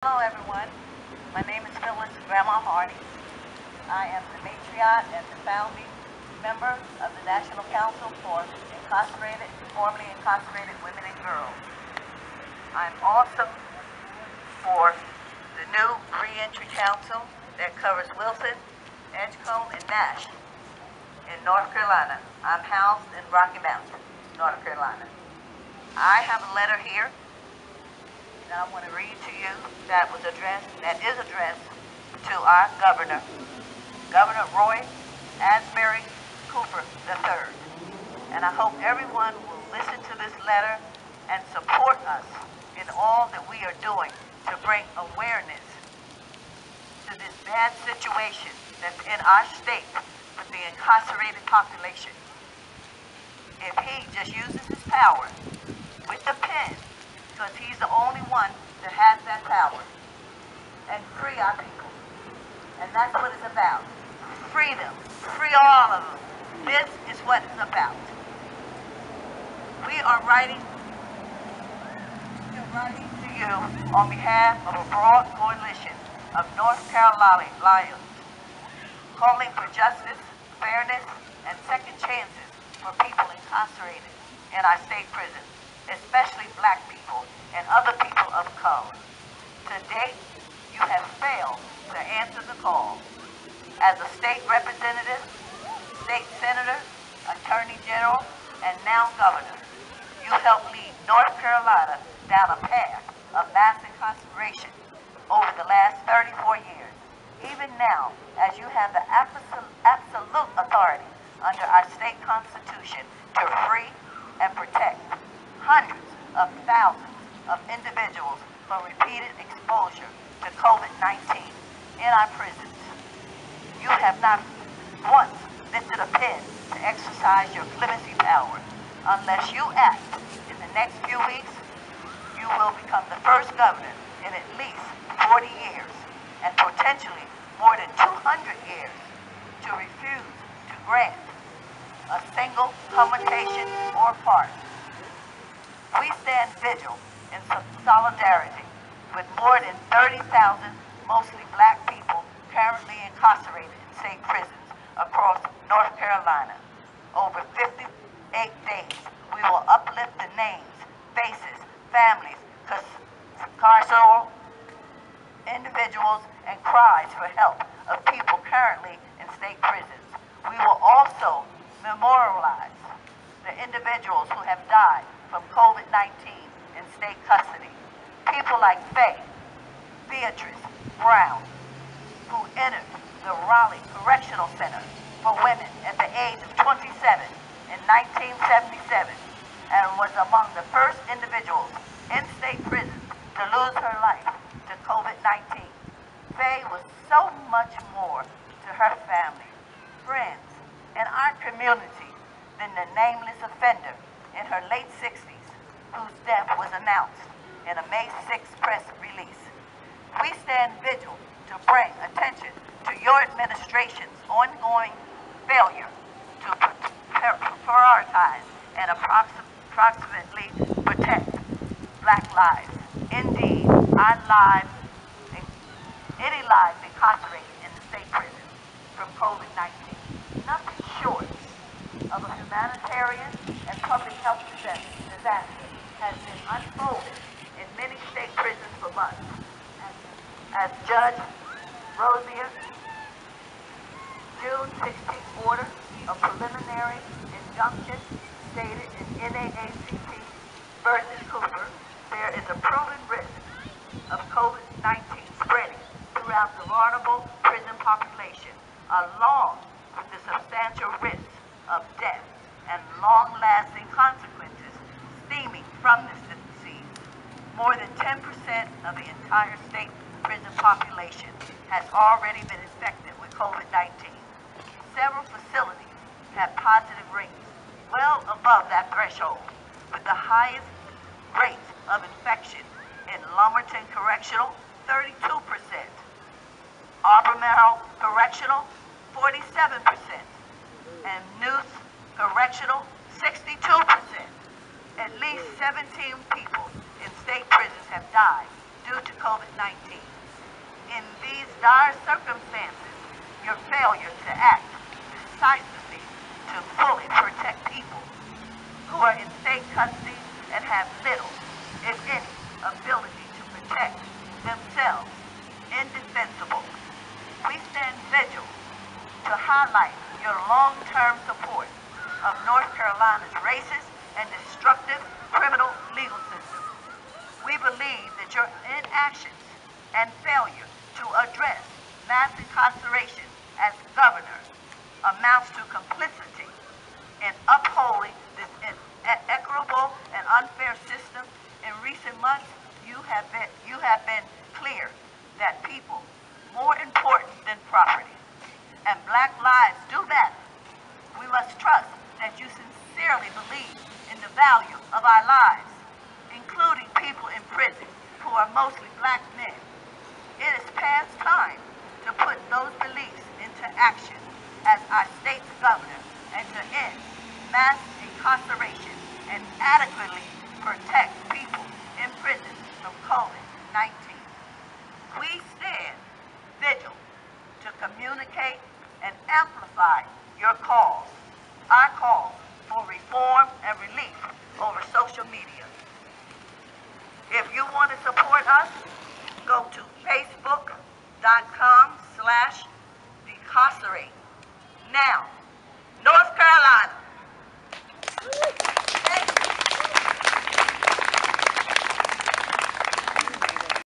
Hello everyone, my name is Phyllis Grandma Hardy. I am the matriarch and the founding member of the National Council for formerly incarcerated women and girls. I'm also for the new Reentry Council that covers Wilson, Edgecombe, and Nash in North Carolina. I'm housed in Rocky Mountain, North Carolina. I have a letter here that I want to read to you that is addressed to our governor, Governor Roy Asbury Cooper III. And I hope everyone will listen to this letter and support us in all that we are doing to bring awareness to this bad situation that's in our state with the incarcerated population. If he just uses his power with the pen, because he's the only one that has that power, and free our people. And that's what it's about. Free them. Free all of them. This is what it's about. We are writing to you on behalf of a broad coalition of North Carolinians, calling for justice, fairness, and second chances for people incarcerated in our state prisons, especially black people and other people of color. To date, you have failed to answer the call. As a state representative, state senator, attorney general, and now governor, you helped lead North Carolina down a path of mass incarceration over the last 34 years. Even now, as you have the absolute authority under our state constitution to free and protect hundreds of thousands of individuals from repeated exposure to COVID-19 in our prisons. You have not once lifted a pen to exercise your clemency power. Unless you act in the next few weeks, you will become the first governor in at least 40 years and potentially more than 200 years to refuse to grant a single commutation or pardon. We stand vigil in solidarity with more than 30,000 mostly black people currently incarcerated in state prisons across North Carolina. Over 58 days, we will uplift the names, faces, families, carceral individuals, and cries for help of people currently in state prisons. We will also memorialize the individuals who have died from COVID-19 in state custody. People like Beatrice Brown, who entered the Raleigh Correctional Center for women at the age of 27 in 1977 and was among the first individuals in state prisons to lose her life to COVID-19. Faye was so much more to her family, friends, and our community than the nameless offender in her late 60s, whose death was announced in a May 6th press release. We stand vigil to bring attention to your administration's ongoing failure to prioritize and approximately protect black lives. Indeed, our lives, any lives incarcerated in the state prison from COVID-19. Nothing short of a humanitarian and public health disaster has been unfolded in many state prisons for months. As Judge Rosier's June 16th order of preliminary injunction stated in NAACP versus Cooper, there is a proven risk of COVID-19 spreading throughout the vulnerable prison population, along with the substantial risk of death and long-lasting consequences stemming from this disease. More than 10% of the entire state prison population has already been infected with COVID-19. Several facilities have positive rates well above that threshold, with the highest rates of infection in Lumberton Correctional, 32%, Albemarle Correctional, 47%, and Neuse Correctional, 62%. At least 17 people in state prisons have died due to COVID-19. In these dire circumstances, your failure to act decisively to fully protect people who are in state custody and have little, if any, ability to protect themselves, indefensible. We stand vigil to highlight your long-term support of North Carolina's racist and destructive criminal legal system. We believe that your inactions and failure to address mass incarceration as governor amounts to complicity in upholding this inequitable and unfair system. In recent months, you have been clear that people more important than property, and Black lives do matter. We must trust that you sincerely believe in the value of our lives, including people in prison who are mostly Black men. It is past time to put those beliefs into action as our state's governor and to end mass incarceration and adequately protect people in prison from COVID-19. We stand vigil to communicate and amplify your calls, our calls for reform and relief over social media. If you want to support us, go to facebook.com/decarcerate. Now, North Carolina.